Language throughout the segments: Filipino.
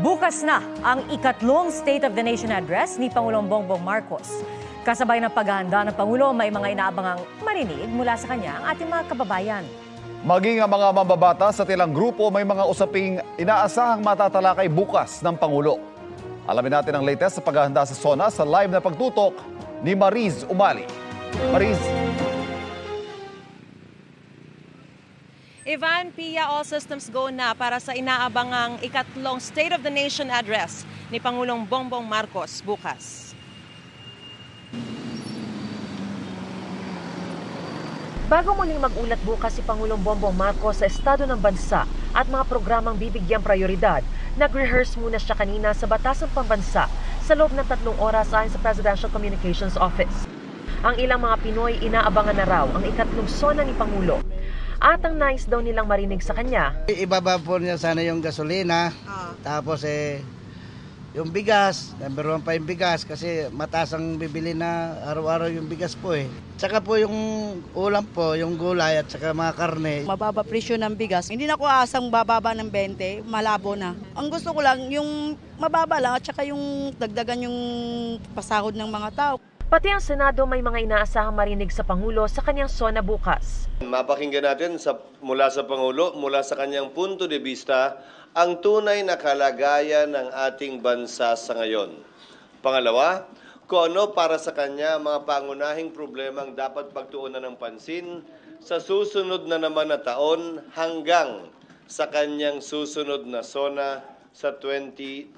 Bukas na ang ikatlong State of the Nation Address ni Pangulong Bongbong Marcos. Kasabay ng paghahanda ng Pangulo, may mga inaabangang marinig mula sa kanya ang ating mga kababayan. Maging ang mga mambabatas sa ilang grupo, may mga usaping inaasahang matatalakay bukas ng Pangulo. Alamin natin ang latest sa paghahanda sa SONA sa live na pagtutok ni Mariz Umali. Mariz. Ivan, Pia, all systems go na para sa inaabangang ikatlong State of the Nation Address ni Pangulong Bongbong Marcos bukas. Bago muling mag-ulat bukas si Pangulong Bongbong Marcos sa estado ng bansa at mga programang bibigyang prioridad, nag-rehearse muna siya kanina sa Batasang Pambansa sa loob ng 3 oras ayon sa Presidential Communications Office. Ang ilang mga Pinoy inaabangan na raw ang ikatlong SONA ni Pangulo. At ang nais daw nilang marinig sa kanya. Ibaba po niya sana yung gasolina, tapos yung bigas, number 1 pa yung bigas kasi mataas ang bibili na araw-araw yung bigas po eh. Tsaka po yung ulam po, yung gulay at tsaka mga karne. Mababa presyo ng bigas. Hindi na ko asang bababa ng 20, malabo na. Ang gusto ko lang yung mababa lang at tsaka yung dagdagan yung pasahod ng mga tao. Pati ang Senado may mga inaasahang marinig sa Pangulo sa kanyang SONA bukas. Mapakinggan natin mula sa Pangulo, mula sa kanyang punto de vista, ang tunay na kalagayan ng ating bansa sa ngayon. Pangalawa, kung ano para sa kanya mga pangunahing problemang dapat pagtuunan ng pansin sa susunod na naman na taon hanggang sa kanyang susunod na SONA sa 2025.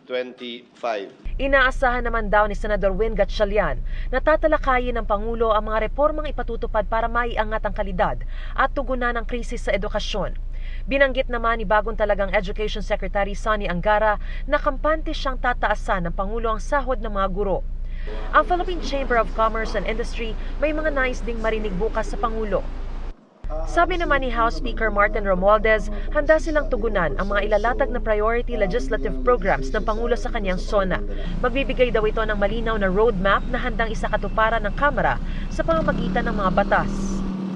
Inaasahan naman daw ni Senador Win Gatchalian na tatalakayin ng Pangulo ang mga reformang ipatutupad para maiangat ang kalidad at tugunan ang krisis sa edukasyon. Binanggit naman ni bagong talagang Education Secretary Sonny Angara na kampante siyang tataasan ng Pangulo ang sahod ng mga guro. Ang Philippine Chamber of Commerce and Industry may mga nais ding marinig bukas sa Pangulo. Sabi naman ni House Speaker Martin Romualdez, handa silang tugunan ang mga ilalatag na priority legislative programs ng Pangulo sa kanyang SONA. Magbibigay daw ito ng malinaw na roadmap na handang isakatuparan ng Kamara sa pamamagitan ng mga batas.